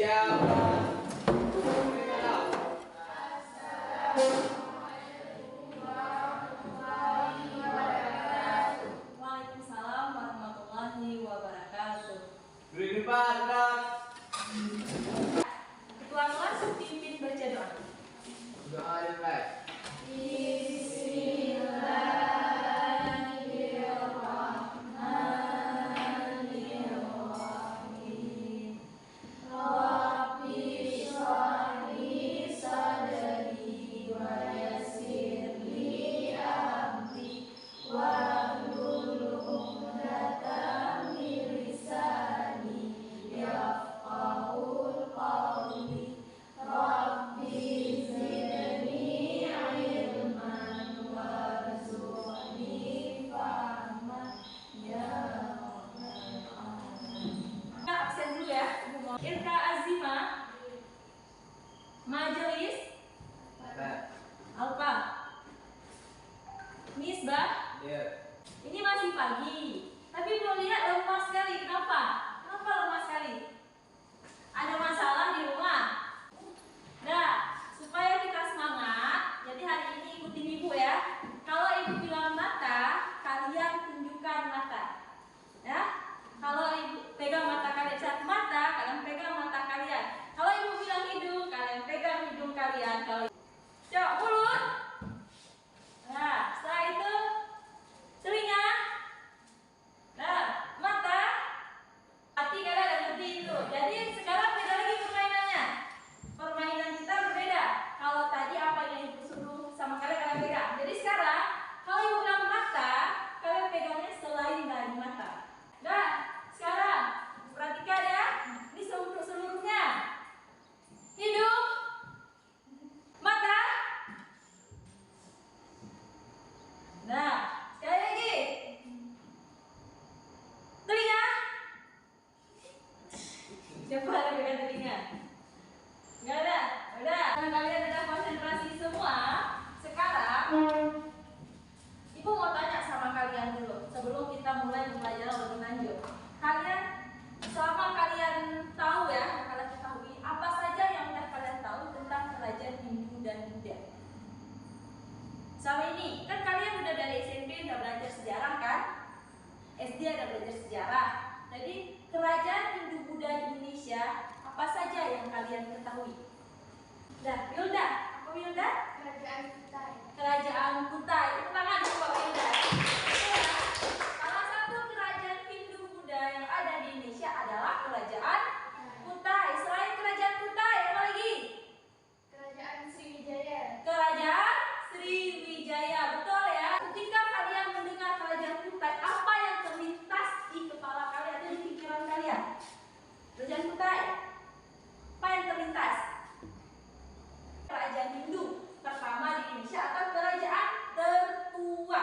Siapa? Waalaikumsalam warahmatullahi wabarakatuh. Guru ini Pak, Ketua kelas pimpin baca doa. doa dimulai. Bismillahirrahmanirrahim. Rabbi shrahli sadri wa yassirli amri wahlul 'uqdatam min lisani yafqahul qawli. Rabbi zidni ilman warzuqni fahman ya rabbal alamin. Absen dulu ya. Irka Azima, Majelis Alfa, Misbah. Iya. Ini masih pagi, tapi belum lihat lemas sekali. Kenapa? Kenapa lemas sekali? Ada masalah di rumah? Nah, supaya kita semangat, jadi hari ini ikutin ibu ya. Kalau ibu bilang mata, kalian tunjukkan mata. Ya, kalau ibu pegang mata kalian, satu mata, kalian pegang mata kalian. Kalau ibu bilang hidung, kalian pegang hidung kalian. Kalau coba mulut. Nah, setelah itu telinga. Nah, mata. Hati kalian ada ngerti itu. Jadi sekarang beda lagi permainannya. Permainan kita berbeda. Kalau tadi apa yang ibu suruh sama kalian pegang. Jadi sekarang kalau ibu bilang mata, kalian pegangnya selain dari mata. Nah, sekarang perhatikan ya. Ini untuk seluruhnya. Hidung, mata. Nah, sekali lagi. Telinga. Siapa ada pegang telinga? Nggak ada? Udah. Karena kalian ada konsentrasi semua. Sekarang ibu mau tanya sama kalian dulu sebelum kita mulai pembelajaran lebih lanjut. Kalian, selama kalian tahu ya, kalian ketahui apa saja yang udah kalian tahu tentang kerajaan Hindu dan Buddha. Selama ini kan kalian udah dari SMP udah belajar sejarah kan? SD ada belajar sejarah. Jadi kerajaan Hindu Buddha di Indonesia apa saja yang kalian ketahui? Dah, Wilda, apa Wilda? Kerajaan Kutai. Kerajaan Kutai. Tepuk tangan buat Wilda. Salah satu kerajaan Hindu Buddha yang ada di Indonesia adalah kerajaan Kutai. Selain kerajaan Kutai, apa lagi? Kerajaan Sriwijaya. Kerajaan Sriwijaya, betul ya. Ketika kalian mendengar kerajaan Kutai, apa yang terlintas di kepala kalian dan di pikiran kalian? Kerajaan Kutai. Apa yang terlintas? Kerajaan Hindu pertama di Indonesia atau kerajaan tertua?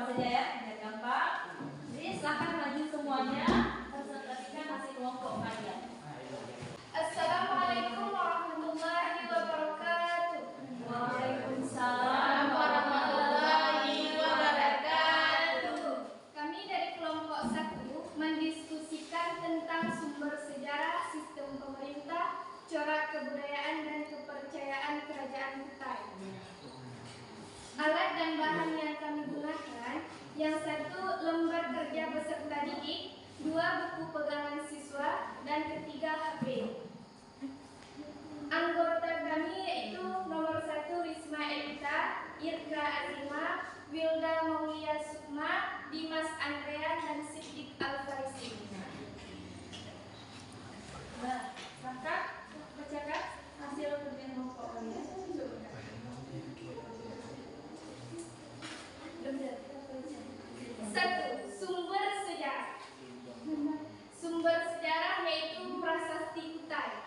saja ya, biar gampang. Jadi silahkan maju semuanya, presentasikan hasil kelompok kalian. Assalamualaikum warahmatullahi wabarakatuh. Waalaikumsalam warahmatullahi wabarakatuh. Kami dari kelompok 1 mendiskusikan tentang sumber sejarah, sistem pemerintah, corak kebudayaan dan kepercayaan kerajaan Kutai. Alat dan bahan yang kami gunakan, yang 1 lembar kerja peserta didik, 2 buku pegangan siswa, dan ketiga HP. Anggota kami yaitu nomor 1 Risma Elita, Irka Azima, Wilda Maulia Sukma, Dimas Andrea, dan Siddiq Al-Farisi. Nah, silahkan bacakan hasil kerja kelompok kalian. Satu, sumber sejarah. Sumber sejarah yaitu prasasti Kutai.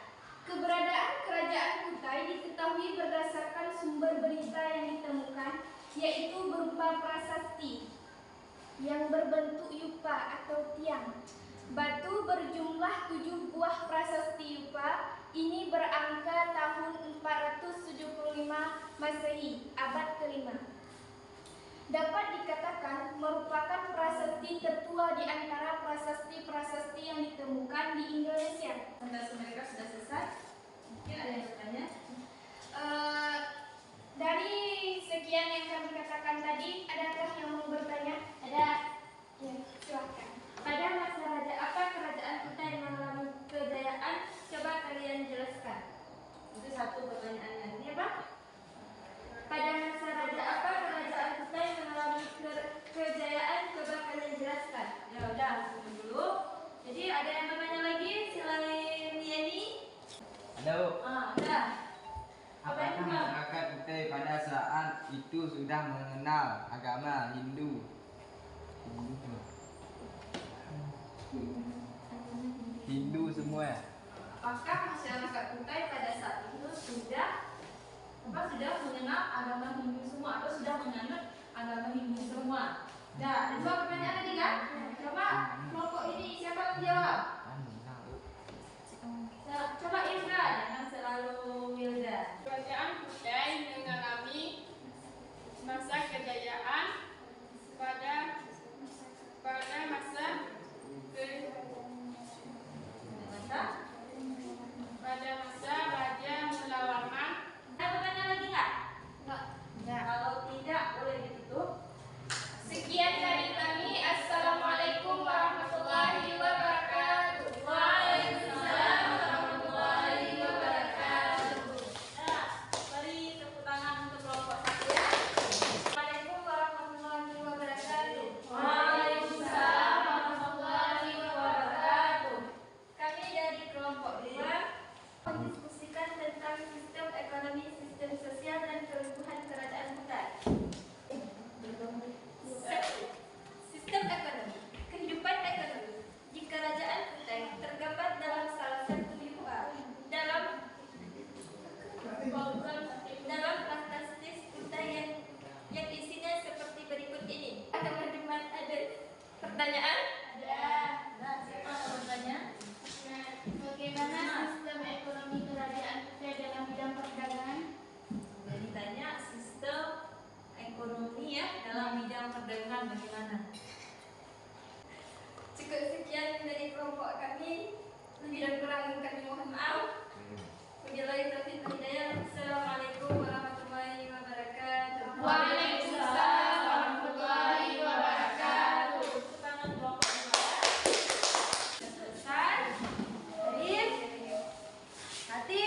Keberadaan kerajaan Kutai diketahui berdasarkan sumber berita yang ditemukan, yaitu berupa prasasti yang berbentuk yupa atau tiang. Batu berjumlah 7 buah prasasti yupa. Ini berangka tahun 475 Masehi, abad ke-5. Dapat dikatakan merupakan prasasti tertua di antara prasasti-prasasti yang ditemukan di Indonesia. Presentasi mereka sudah selesai. Mungkin ada yang bertanya? Dari sekian yang kami katakan tadi, adakah yang mau bertanya? Ada. Ya, silakan. Pada masa raja apa kerajaan Kutai mengalami kejayaan? Coba kalian jelaskan. Itu satu pertanyaannya. Ini apa? Pada masa raja apa kerajaan Kutai mengalami kejayaan? Coba kalian jelaskan. Ya udah, langsung dulu. Jadi ada yang bertanya lagi selain Yeni? Ada, Bu. Udah. Apa yang Apakah masyarakat Kutai pada saat itu sudah mengenal agama Hindu? Hindu semua. Apakah masyarakat Kutai pada saat itu sudah mengenal agama Hindu semua atau sudah menganut agama Hindu semua? Nah, ada 2 pertanyaan tadi kan? Coba kelompok ini siapa yang jawab? Coba Indra, jangan selalu Wilda. Kerajaan Kutai mengalami masa kejayaan pada masa Raja Mula Warman. Ada pertanyaan lagi nggak? Nggak. Kalau tidak, boleh ditutup. Sekian dari kami. Assalamualaikum warahmatullahi wabarakatuh. Waalaikumsalam warahmatullahi wabarakatuh. Nah, beri tepuk tangan untuk kelompok 1 ya. Assalamualaikum warahmatullahi wabarakatuh. Waalaikumsalam warahmatullahi wabarakatuh. Kami dari kelompok 2 mendiskusikan tentang sistem ekonomi, sistem sosial, dan kerubuhan kerajaan Kutai. Sistem ekonomi. Kehidupan ekonomi di kerajaan Kutai tergambar dalam salah satu yupa dalam prasasti Kutai yang isinya seperti berikut ini. Teman-teman ada pertanyaan? Ada. Nah, siapa yang bertanya? Bagaimana sistem ekonomi kerajaan Kutai dalam bidang perdagangan? Jadi ditanya sistem ekonomi ya dalam bidang perdagangan bagaimana? Cukup sekian dari kelompok kami. Lebih dan kurang kami mohon maaf. Wabillahi taufiq wal hidayah. Assalamualaikum warahmatullahi wabarakatuh. Waalaikumsalam warahmatullahi wabarakatuh. Tepuk tangan kelompok 2 ya. Sudah selesai. Nanti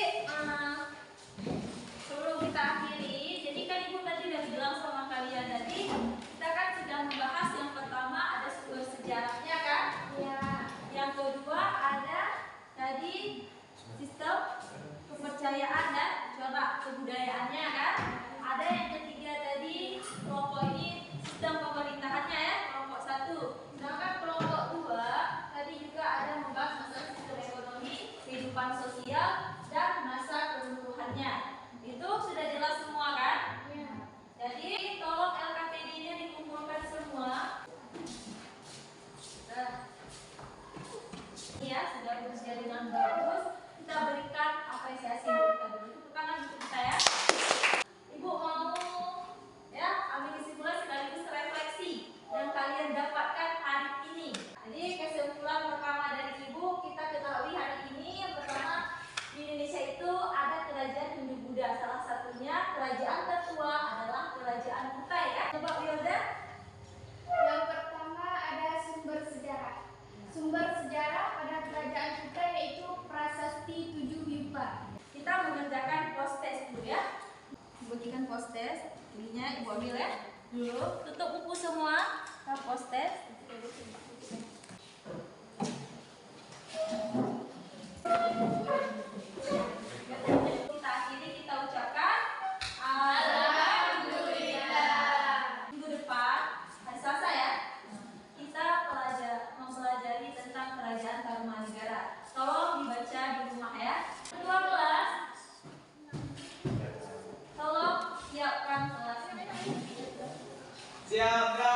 sebelum kita akhiri, jadi kan Ibu tadi udah bilang sama kalian tadi, kita kan sudah membahas yang pertama ada sumber sejarahnya kan? Ya. Yang kedua ada tadi sistem kepercayaan bukunya Ibu ambil ya. Dulu tutup buku semua. Kita post-it. Kita akhiri, kita ucapkan alhamdulillah. Minggu depan hari Selasa ya, kita mempelajari tentang Kerajaan Tarumanegara. Tolong dibaca di rumah ya. Ketua kelas, tolong siapkan kelasnya. Siap, Kak.